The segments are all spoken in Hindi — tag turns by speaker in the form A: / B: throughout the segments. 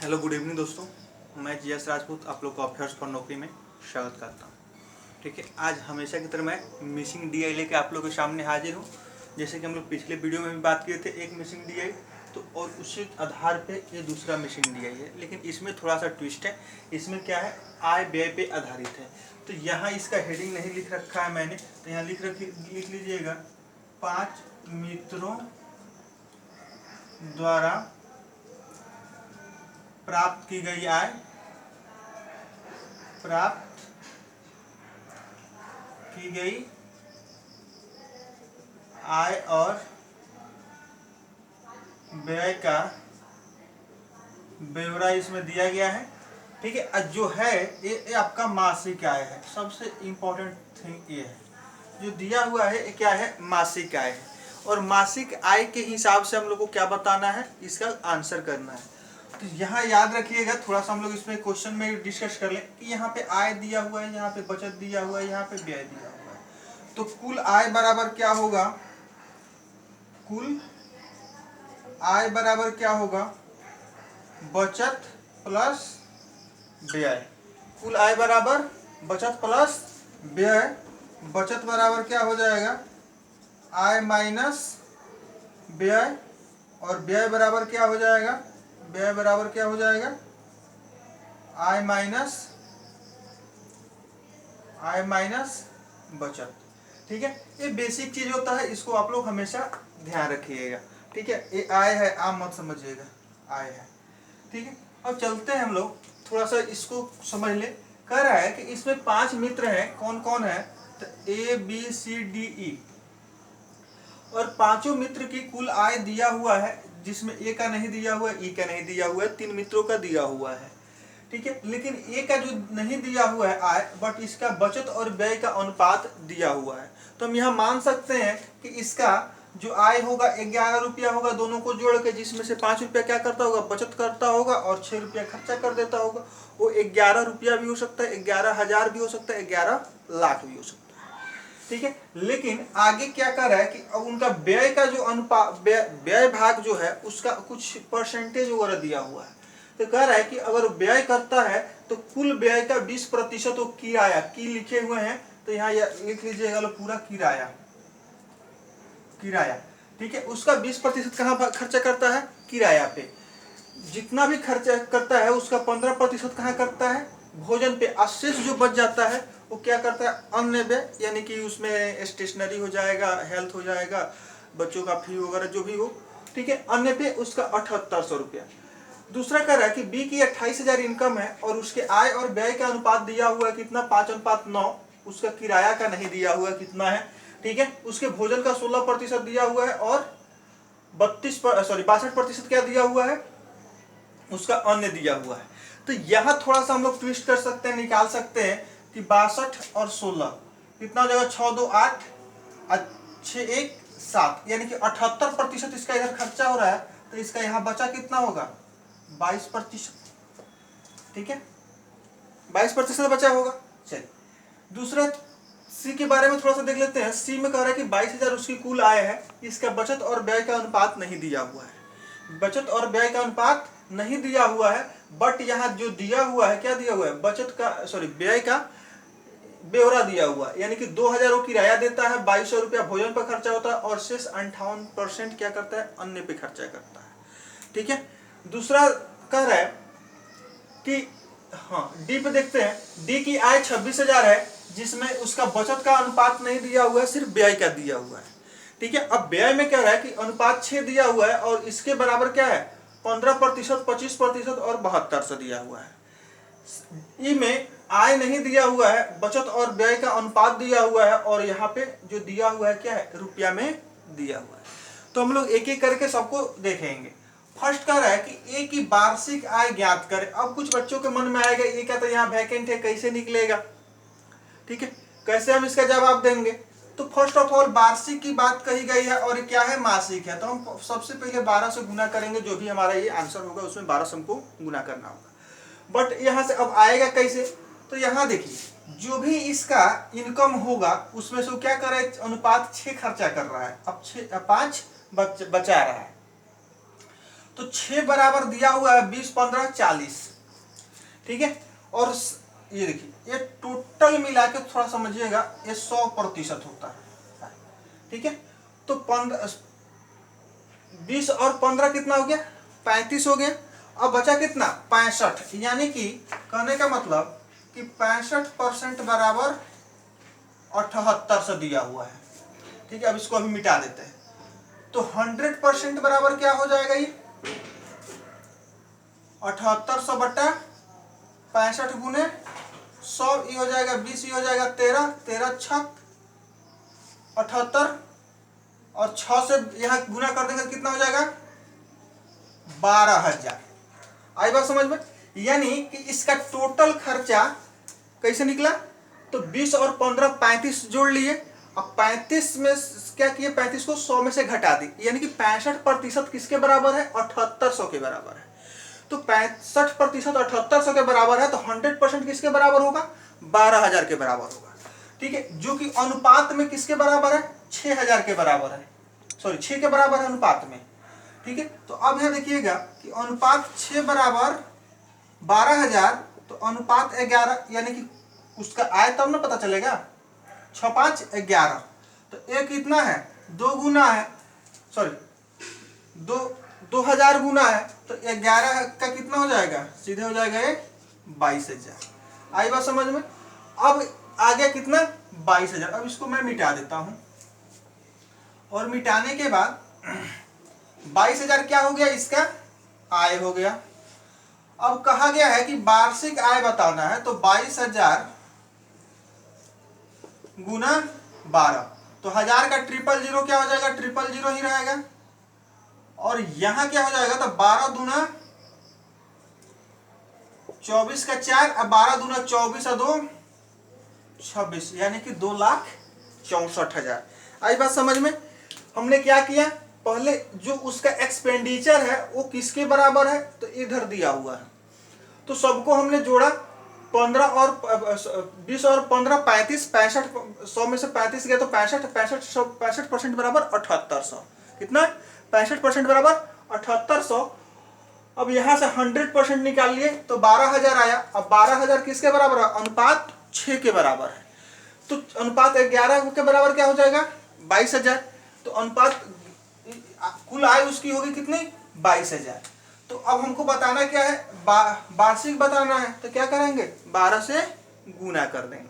A: हेलो गुड इवनिंग दोस्तों, मैं जीएस राजपूत आप लोग को अफेयर्स फॉर नौकरी में स्वागत करता हूँ। ठीक है, आज हमेशा की तरह मैं मिसिंग डीआई लेके आप लोगों के सामने हाजिर हूँ। जैसे कि हम लोग पिछले वीडियो में भी बात किए थे एक मिसिंग डीआई, तो और उसी आधार पे ये दूसरा मिसिंग डीआई है, लेकिन इसमें थोड़ा सा ट्विस्ट है। इसमें क्या है, आय व्यय पे आधारित है। तो यहाँ इसका हेडिंग नहीं लिख रखा है मैंने, तो यहाँ लिख लीजिएगा 5 मित्रों द्वारा प्राप्त की गई आय, प्राप्त की गई आय और व्यय का ब्यौरा इसमें दिया गया है। ठीक है, जो है ये आपका मासिक आय है। सबसे इम्पोर्टेंट थिंग ये है, जो दिया हुआ है ये क्या है, मासिक आय है। और मासिक आय के हिसाब से हम लोग को क्या बताना है, इसका आंसर करना है। तो यहाँ याद रखिएगा, थोड़ा सा हम लोग इसमें क्वेश्चन में डिस्कस कर लें कि यहाँ पे आय दिया हुआ है, यहाँ पे बचत दिया हुआ है, यहाँ पे व्यय दिया हुआ है। तो कुल आय बराबर क्या होगा, कुल आय बराबर क्या होगा, बचत प्लस व्यय। कुल आय बराबर बचत प्लस व्यय। बचत बराबर क्या हो जाएगा, आय माइनस व्यय, और व्यय बराबर क्या हो जाएगा, व्यय बराबर क्या हो जाएगा, आय माइनस बचत। ठीक है, ये बेसिक चीज होता है, इसको आप लोग हमेशा ध्यान रखिएगा। ठीक है, ये आय है, आप मत समझिएगा, आय है। ठीक है, अब चलते हैं हम लोग, थोड़ा सा इसको समझ ले। कह रहा है कि इसमें 5 मित्र हैं, कौन कौन है, तो ABCDE, और पांचों मित्र की कुल आय दिया हुआ है, जिसमें ए का नहीं दिया हुआ है, ई का नहीं दिया हुआ है, 3 मित्रों का दिया हुआ है। ठीक है, लेकिन ए का जो नहीं दिया हुआ है आय, बट इसका बचत और व्यय का अनुपात दिया हुआ है। तो हम यहाँ मान सकते हैं कि इसका जो आय होगा 11 रुपया होगा, दोनों को जोड़ के, जिसमें से 5 रुपया क्या करता होगा, बचत करता होगा, और 6 रुपया खर्चा कर देता होगा। वो 11 रुपया भी हो सकता है, 11,000 भी हो सकता है, 11 लाख भी हो सकता है। ठीक है, लेकिन आगे क्या कर रहा है कि अब उनका व्यय का जो अनुपात, व्यय भाग जो है उसका कुछ परसेंटेज वगैरह दिया हुआ है। तो कह रहा है कि अगर व्यय करता है तो कुल व्यय का 20% वो किराया, की लिखे हुए हैं, तो यहाँ लिख लीजिएगा लो पूरा किराया, किराया। ठीक है, उसका 20% कहाँ खर्चा करता है, किराया पे। जितना भी खर्चा करता है उसका 15% कहाँ करता है, भोजन पे। अशेष जो बच जाता है वो क्या करता है, अन्य व्यय, यानी कि उसमें स्टेशनरी हो जाएगा, हेल्थ हो जाएगा, बच्चों का फी वगैरह जो भी हो। ठीक है, अन्य पे उसका 7800 रुपया। दूसरा कह रहा है कि बी की 28,000 इनकम है, और उसके आय और व्यय का अनुपात दिया हुआ है कितना, 5:9। उसका किराया का नहीं दिया हुआ कितना है। ठीक है, उसके भोजन का 16% दिया हुआ है, और 62% क्या दिया हुआ है, उसका अन्य दिया हुआ है। तो यहां थोड़ा सा हम लोग ट्विस्ट कर सकते हैं, निकाल सकते हैं कि 62 और 16 कितना हो जाएगा, 6 2 8 6 1 7, यानी कि 78% इसका इधर खर्चा हो रहा है। तो इसका यहाँ बचा कितना होगा, 22%। ठीक है, 22% बचा होगा। चलिए दूसरा सी के बारे में थोड़ा सा देख लेते हैं। सी में कह रहा है कि 22,000 उसकी कुल आय है, इसका बचत और व्यय का अनुपात नहीं दिया हुआ है। बचत और व्यय का अनुपात नहीं दिया हुआ है, बट यहाँ जो दिया हुआ है, क्या दिया हुआ है, बचत का व्यय का ब्यौरा दिया हुआ है। यानी कि 2,000 वो किराया देता है, 2200 रुपया भोजन पर खर्चा होता है, और शेष 58% क्या करता है, अन्य पे खर्चा करता है। ठीक है, दूसरा कह रहा है कि हाँ, डी पे देखते हैं। डी की आय 26,000 है, जिसमें उसका बचत का अनुपात नहीं दिया हुआ है, सिर्फ व्यय का दिया हुआ है। ठीक है, अब व्यय में क्या रहा है कि अनुपात 6 दिया हुआ है, और इसके बराबर क्या है, 15%, 25% और 72 दिया हुआ है। ई में आय नहीं दिया हुआ है, बचत और व्यय का अनुपात दिया हुआ है, और यहाँ पे जो दिया हुआ है क्या है, रुपया में दिया हुआ है। तो हम लोग एक एक करके सबको देखेंगे। फर्स्ट कह रहा है कि ए की वार्षिक आय ज्ञात करें। अब कुछ बच्चों के मन में आएगा, ए का तो यहाँ वैकेंट है, कैसे निकलेगा। ठीक है, कैसे हम इसका जवाब देंगे। तो फर्स्ट ऑफ ऑल वार्षिक की बात कही गई है, और क्या है, मासिक है। तो हम सबसे पहले 12 से गुना करेंगे, जो भी हमारा ये आंसर होगा उसमें 12 से हमको गुना करना होगा। बट यहाँ से अब आएगा कैसे, तो यहाँ देखिए, जो भी इसका इनकम होगा उसमें से क्या कर रहा है, अनुपात 6 खर्चा कर रहा है, अब 5 बचा रहा है। तो 6 बराबर दिया हुआ है 20 15 40, ठीक है। और ये देखिए ये टोटल मिला के थोड़ा समझिएगा, ये 100% होता है, ठीक है। तो 20 और 15 कितना हो गया, 35 हो गया। अब बचा कितना, 65, यानी कि कहने का मतलब कि 65% बराबर 78 से दिया हुआ है, ठीक है। अब इसको अभी मिटा देते हैं। तो 100% बराबर क्या हो जाएगा, ये 7800 बटा 65 गुने 100, ये हो जाएगा 20, ये हो जाएगा 13, 13 छक 78, और 6 से यहाँ गुना कर देंगे कितना हो जाएगा, 12,000। आई बात समझ में। यानी कि इसका टोटल खर्चा कैसे निकला, तो 20 और 15 35 जोड़ लिए, अब 35 में क्या किए, 35 को 100 में से घटा दी, यानी कि 65% किसके बराबर है, 7800 के बराबर है। तो 65% 7800 के बराबर है, तो 100% किसके बराबर होगा, 12,000 के बराबर होगा, ठीक है। जो कि अनुपात में किसके बराबर है, 6,000 के बराबर है, सॉरी 6 के बराबर है अनुपात में, ठीक है। तो अब यहां देखिएगा कि अनुपात 6 बराबर 12,000, तो अनुपात 11, यानी कि उसका आय तब ना पता चलेगा, 6 5 11, तो एक कितना है, 2 गुना है, सॉरी 2000 गुना है, तो 11 का कितना हो जाएगा, सीधे हो जाएगा ये 22,000। आई बात समझ में। अब आ गया कितना, 22,000। अब इसको मैं मिटा देता हूं, और मिटाने के बाद 22,000 क्या हो गया, इसका आय हो गया। अब कहा गया है कि वार्षिक आय बताना है, तो 22,000 गुना 12, तो 1000 का 000 क्या हो जाएगा, 000 ही रहेगा। और यहां क्या हो जाएगा, तो 12 दूना 24 का 4, अब 12 दूना 24 और 2 26, यानी कि 2,64,000। आई बात समझ में। हमने क्या किया, पहले जो उसका एक्सपेंडिचर है वो किसके बराबर है, तो इधर दिया हुआ है, तो सबको हमने जोड़ा, 15 और 20 और 15 35, 65, 100 में से 35 गया तो 65% बराबर 7800, कितना, 65% बराबर 7800। अब यहां से 100% निकाल लिए तो 12,000 आया। अब 12,000 किसके बराबर है, अनुपात 6 के बराबर है, तो अनुपात 11 के बराबर क्या हो जाएगा, 22,000। तो अनुपात कुल आय उसकी होगी कितनी, 22,000। तो अब हमको बताना क्या है, वार्षिक बताना है, तो क्या करेंगे, 12 से गुना कर देंगे।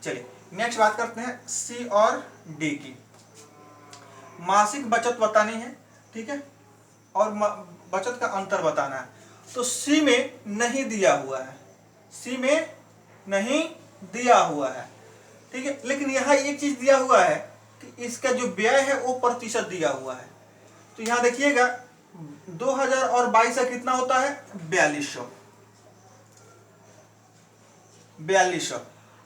A: चलिए नेक्स्ट बात करते हैं सी और डी की। मासिक बचत बतानी है, ठीक है, और बचत का अंतर बताना है। तो सी में नहीं दिया हुआ है, सी में नहीं दिया हुआ है, ठीक है। लेकिन यहाँ एक चीज दिया हुआ है कि इसका जो व्यय है वो प्रतिशत दिया हुआ है। तो यहाँ देखिएगा 2000 और 22 का कितना होता है, 4200।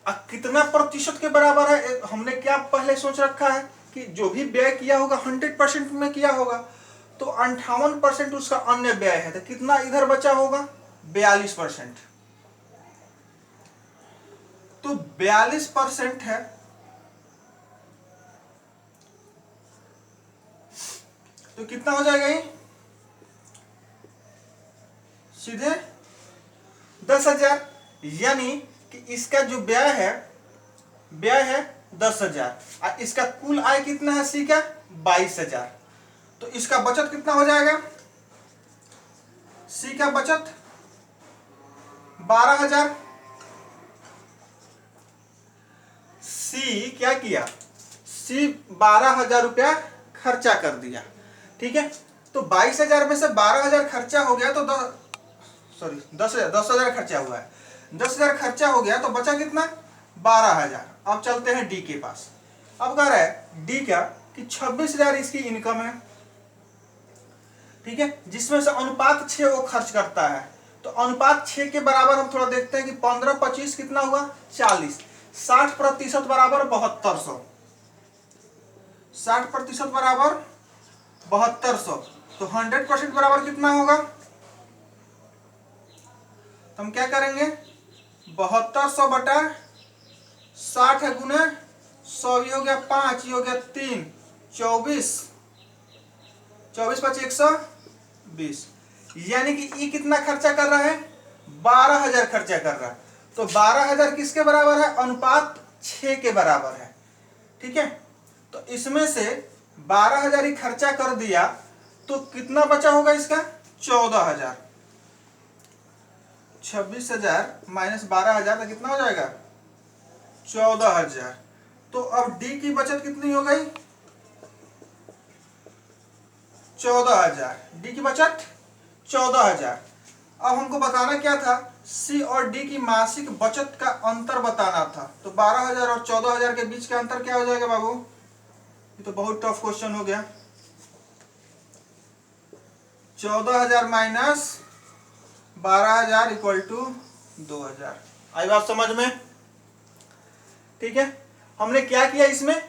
A: अब कितना प्रतिशत के बराबर है, हमने क्या पहले सोच रखा है कि जो भी व्यय किया होगा 100% में किया होगा, तो 58% उसका अन्य व्यय है, तो कितना इधर बचा होगा, 42%। तो 42% है, तो कितना हो जाएगा ये, सीधे 10,000। यानी कि इसका जो व्यय है 10,000, और इसका कुल आय कितना है सी का, 22,000। तो इसका बचत कितना हो जाएगा, सी का बचत 12,000। सी क्या किया, सी 12,000 रुपया खर्चा कर दिया, ठीक है। तो 22,000 में से 12,000 खर्चा हो गया, तो 10,000 खर्चा हुआ है, 10,000 खर्चा हो गया, तो बचा कितना, 12,000। अब चलते हैं डी के पास। अब कह रहा है डी क्या, कि 26,000 इसकी इनकम है, ठीक है, जिसमें से अनुपात 6 वो खर्च करता है। तो अनुपात 6 के बराबर हम थोड़ा देखते हैं कि 15 25 कितना हुआ, 40, 60% बराबर 7200, 60% बराबर 7200। तो 100% बराबर कितना होगा, तो हम क्या करेंगे, 7200 बटा 60 गुने 100, ये हो गया 5, ये हो गया 3, 24, 24 5 100 20, यानी कि ई कितना खर्चा कर रहा है? 12,000 खर्चा कर रहा है। तो 12,000 किसके बराबर है? अनुपात 6 के बराबर है। ठीक है, तो इसमें से 12,000 ही खर्चा कर दिया तो कितना बचा होगा इसका? 14,000। 26,000 माइनस 12,000 का कितना हो जाएगा? 14,000। तो अब डी की बचत कितनी हो गई? 14,000। डी की बचत 14,000। अब हमको बताना क्या था? सी और डी की मासिक बचत का अंतर बताना था। तो 12,000 और 14,000 के बीच का अंतर क्या हो जाएगा बाबू? ये तो बहुत टफ क्वेश्चन हो गया। 14,000 माइनस 12,000 इक्वल टू 2,000। आई बात समझ में? ठीक है, हमने क्या किया इसमें?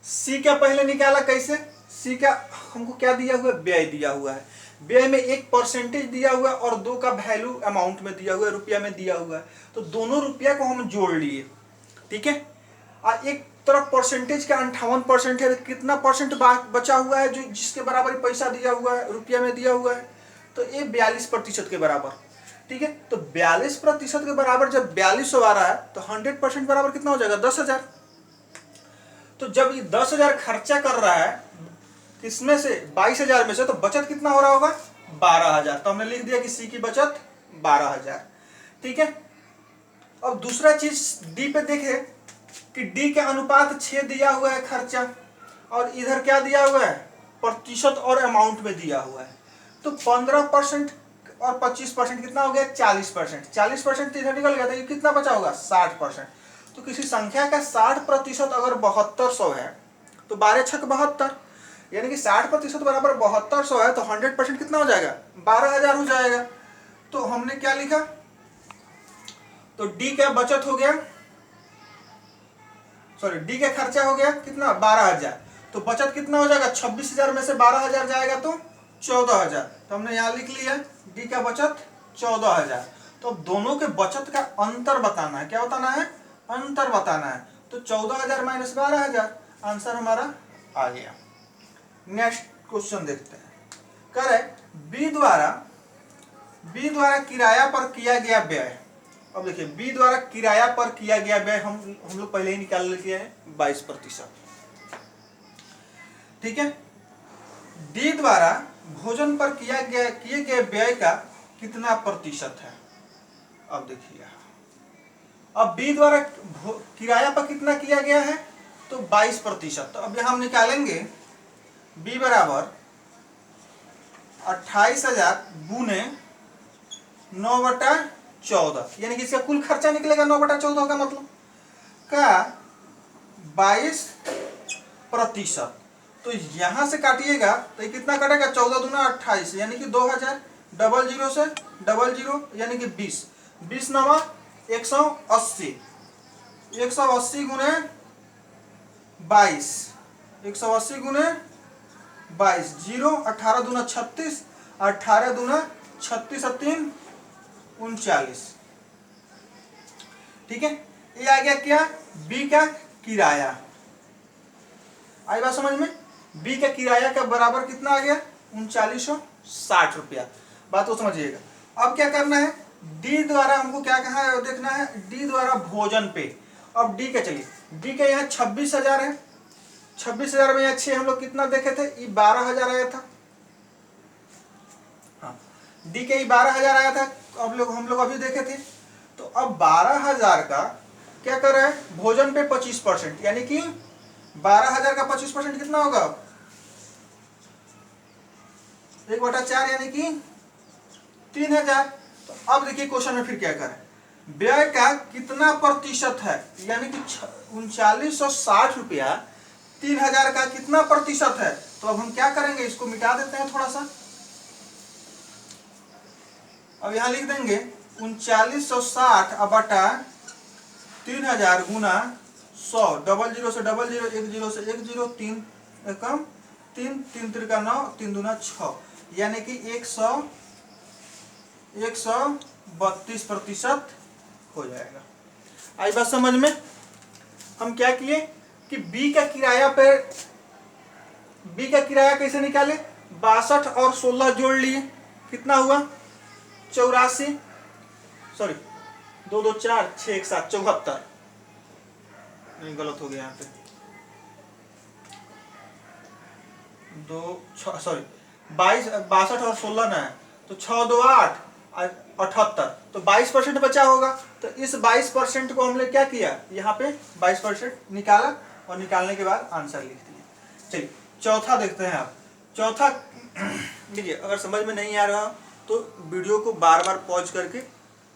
A: सी का पहले निकाला। कैसे? सी का हमको क्या दिया हुआ है? व्यय दिया हुआ है। व्यय में एक परसेंटेज दिया हुआ है और 2 का वैल्यू अमाउंट में दिया हुआ है, रुपया में दिया हुआ है। तो दोनों रुपया को हम जोड़ लिए। ठीक है, और एक तरफ परसेंटेज का 58% है, कितना परसेंट बचा हुआ है जो जिसके बराबर पैसा दिया हुआ है, रुपया में दिया हुआ है? तो ये 42% के बराबर। ठीक है, तो 42% के बराबर जब 42 आ रहा है तो 100% बराबर कितना हो जाएगा? 10,000। तो जब ये 10,000 खर्चा कर रहा है इसमें से 22,000 में से, तो बचत कितना हो रहा होगा? 12,000। तो हमने लिख दिया कि सी की बचत 12,000। ठीक है, अब दूसरा चीज डी पे देखे कि डी के अनुपात 6 दिया हुआ है खर्चा, और इधर क्या दिया हुआ है? प्रतिशत और अमाउंट में दिया हुआ है। तो 15% और 25% कितना हो गया? 40%। 40% इधर निकल गया था, ये कितना बचा होगा? 60%। तो किसी संख्या का 60% अगर 7200 है तो 12 छक 72, यानी कि 60% बराबर 7200 है। तो 100% कितना हो जाएगा? 12,000 हो जाएगा। तो हमने क्या लिखा? तो डी का बचत हो गया, सॉरी डी का खर्चा हो गया कितना? 12,000। तो बचत कितना हो जाएगा? 26,000 में से 12,000 जाएगा तो 14,000। तो हमने यहाँ लिख लिया डी का बचत 14,000। तो अब दोनों के बचत का अंतर बताना है। क्या बताना है? अंतर बताना है। तो 14,000 माइनस 12,000, आंसर हमारा आ गया। नेक्स्ट क्वेश्चन देखते हैं। कह रहे बी द्वारा किराया पर किया गया व्यय। अब देखिए, बी द्वारा किराया पर किया गया व्यय हम लोग पहले ही निकाल लेते हैं 22%। ठीक है, डी द्वारा भोजन पर किए गए व्यय का कितना प्रतिशत है? अब देखिए, अब बी द्वारा किराया पर कितना किया गया है? तो 22%। तो अब यहां हम निकालेंगे बी बराबर 28,000 गुने 9/14, यानी कि इसका कुल खर्चा निकलेगा 9/14 का मतलब का 22%। तो यहां से काटिएगा तो ये कितना कटेगा? 14 दूना 28, यानी कि 2,000। डबल जीरो से डबल जीरो यानी कि 20। 20 नवा 180। 180 गुने 22, 180 गुने 22, जीरो 18 दूना 36, 18 दूना 36 और 3 39। ठीक है, ये आ गया क्या? बी का किराया। आई बात समझ में? बी का किराया का बराबर कितना आ गया? 3960 रुपया। बात को समझिएगा। अब क्या करना है? डी द्वारा हमको क्या कहा है देखना है? डी द्वारा भोजन पे। अब डी का चलिए, डी का यहाँ 26,000 है। 26,000 में यहाँ 6 हम लोग कितना देखे थे? ये 12,000 आया था। हाँ, डी के 12,000 आया था। हम लोग अभी देखे थे। तो अब 12,000 का क्या कर रहा है? भोजन पे 25%, यानी कि 12,000 का 25% कितना होगा? 1/4, यानी कि 3,000। तो अब देखिए क्वेश्चन में फिर क्या करें? व्यय का कितना प्रतिशत है? यानी कि 3960 रुपया 3,000 का कितना प्रतिशत है? तो अब हम क्या करेंगे? इसको मिटा देते हैं थोड़ा सा। अब यहां लिख देंगे 3960 बटा 3,000 गुना 100। डबल जीरो से डबल जीरो, एक जीरो से एक जीरो, 3 एकम 3, 3 त्रिका 9, 3 दूना 6, यानी कि 132% हो जाएगा। आई बात समझ में? हम क्या किए कि बी का किराया कैसे निकाले? 62 और 16 जोड़ लिए। कितना हुआ 84, सॉरी 2 2 4 6 1 7 74, नहीं गलत हो गया यहाँ पे, 62 62 और 16 ना है तो 6 2 8 78, तो 22% बचा होगा। तो इस 22% को हमने क्या किया, यहाँ पे 22% निकाला और निकालने के बाद आंसर लिख दिया। चलिए चौथा देखते हैं। आप चौथा देखिए, अगर समझ में नहीं आ रहा तो वीडियो को बार बार पॉज करके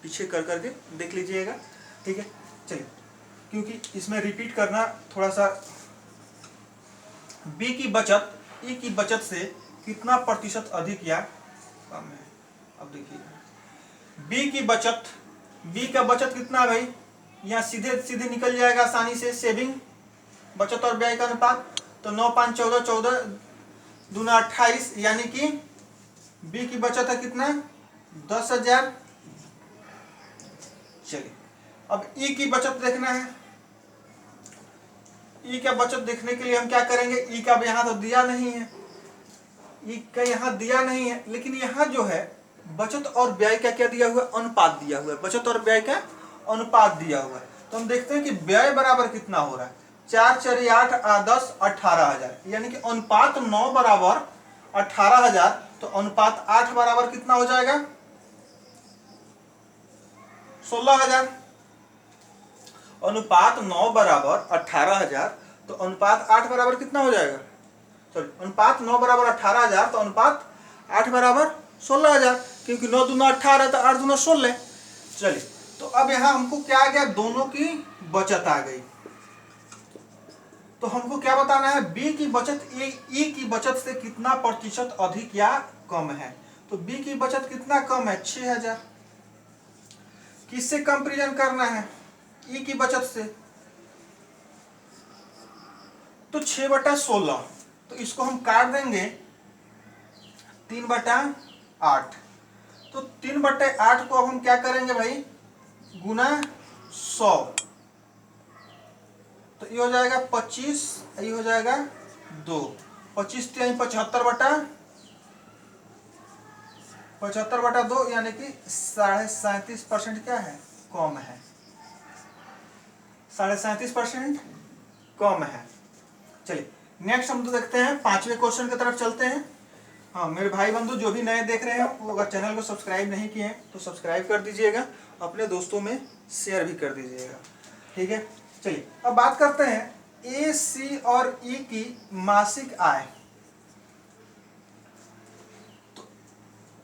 A: पीछे कर करके देख लीजिएगा, ठीक है। चलिए, क्योंकि इसमें रिपीट करना थोड़ा सा। बी की बचत ई की बचत से कितना प्रतिशत अधिक या कम है। अब देखिए बी की बचत, बी का बचत कितना है भाई, यहाँ सीधे सीधे निकल जाएगा आसानी से, सेविंग बचत और व्यय का अनुपात। तो 9 5 14 14 दूना 28, यानी कि बी की बचत है कितना 10,000। चलिए अब ई की बचत देखना है। ई का बचत देखने के लिए हम क्या करेंगे, ई का यहाँ तो दिया नहीं है, ई का यहाँ दिया नहीं है, लेकिन यहाँ जो है बचत और व्यय का क्या दिया हुआ है, अनुपात दिया हुआ है, बचत और व्यय का अनुपात दिया हुआ है। तो हम देखते हैं कि व्यय बराबर कितना हो रहा है, 4 4 8 10 18,000, यानी कि अनुपात 9 बराबर 18,000, तो अनुपात 8 बराबर कितना हो जाएगा 16,000। अनुपात 9 बराबर 18,000, तो अनुपात 8 बराबर कितना हो जाएगा, सॉरी अनुपात 9 बराबर 18,000, तो अनुपात 8 बराबर 16,000, क्योंकि 9 दूना 18 तो 8 दूना 16। चलिए तो अब यहाँ हमको क्या आ गया, दोनों की बचत आ गई। तो हमको क्या बताना है, बी की बचत ई की बचत से कितना प्रतिशत अधिक या कम है। तो बी की बचत कितना कम है 6,000। किससे कंपेरिजन करना है, ई की बचत से। तो 6/16, तो इसको हम काट देंगे 3/8। तो 3/8 को अब हम क्या करेंगे भाई, गुना 100, तो ये हो जाएगा 25, ये हो जाएगा 2, 25 3 75/2, यानी कि 37.5% क्या है, कम है, 37.5% कम है। चलिए नेक्स्ट हम तो देखते हैं, 5वें क्वेश्चन की तरफ चलते हैं। हाँ मेरे भाई बंधु जो भी नए देख रहे हैं, वो अगर चैनल को सब्सक्राइब नहीं किए हैं तो सब्सक्राइब कर दीजिएगा, अपने दोस्तों में शेयर भी कर दीजिएगा, ठीक है। चलिए अब बात करते हैं ए सी और ई की मासिक आय। तो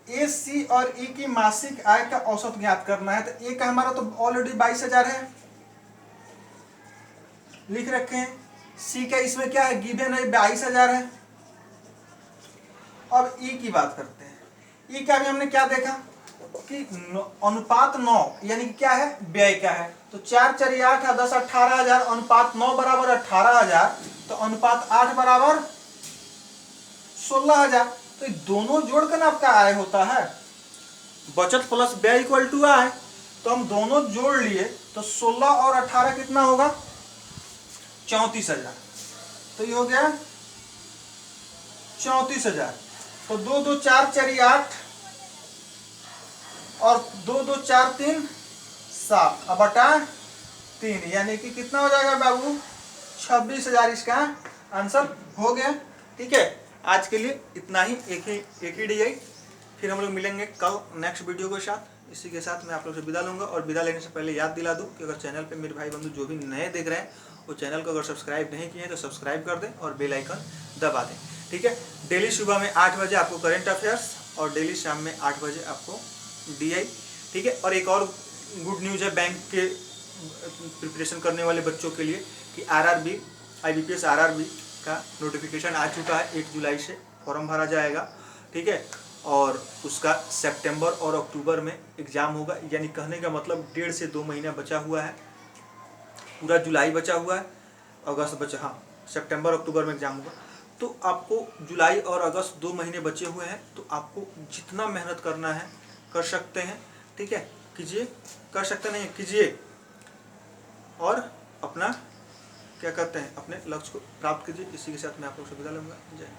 A: ए सी और ई की मासिक आय का औसत ज्ञात करना है। तो ए का हमारा तो ऑलरेडी 22,000 है, लिख रखे हैं। सी का इसमें क्या है, गिवन है 22,000 है। अब ई की बात करते हैं। ई का भी हमने क्या देखा कि अनुपात 9, यानी कि क्या है, व्यय का है। तो 4 4 8 10 18,000, अनुपात 9 बराबर 18,000, तो अनुपात 8 बराबर 16,000। तो दोनों जोड़कर ना आपका आय होता है, बचत प्लस व्यय इक्वल टू आय। तो हम दोनों जोड़ लिए, तो 16 और 18 कितना होगा 34,000। तो ये हो गया 34,000। तो 2 2 4 4 8 और 2 2 4 3 7 अब बटा 3, यानी कि कितना हो जाएगा बाबू 26,000। इसका आंसर हो गया, ठीक है। आज के लिए इतना ही, एक ही DI। फिर हम लोग मिलेंगे कल नेक्स्ट वीडियो के साथ। इसी के साथ मैं आप लोग से विदा लूंगा, और विदा लेने से पहले याद दिला दूं कि अगर चैनल पे मेरे भाई बंधु जो भी नए देख रहे हैं, वो चैनल को अगर सब्सक्राइब नहीं किए हैं तो सब्सक्राइब कर दें और बेल आइकन दबा दें, ठीक है। डेली सुबह में 8 बजे आपको करंट अफेयर्स, और डेली शाम में 8 बजे आपको DI, ठीक है। और एक और गुड न्यूज़ है बैंक के प्रिपरेशन करने वाले बच्चों के लिए कि RRB IBPS RRB का नोटिफिकेशन आ चुका है। 1 जुलाई से फॉर्म भरा जाएगा, ठीक है। और उसका सितंबर और अक्टूबर में एग्ज़ाम होगा, यानी कहने का मतलब 1.5 से 2 महीना बचा हुआ है। पूरा जुलाई बचा हुआ है, अगस्त बचा, हाँ सितंबर अक्टूबर में एग्ज़ाम होगा। तो आपको जुलाई और अगस्त 2 महीने बचे हुए हैं, तो आपको जितना मेहनत करना है कर सकते हैं, ठीक है। कीजिए, कर सकते नहीं कीजिए, और अपना क्या कहते हैं, अपने लक्ष्य को प्राप्त कीजिए। इसी के साथ मैं आप लोग से विदा लूंगा। जय हिंद।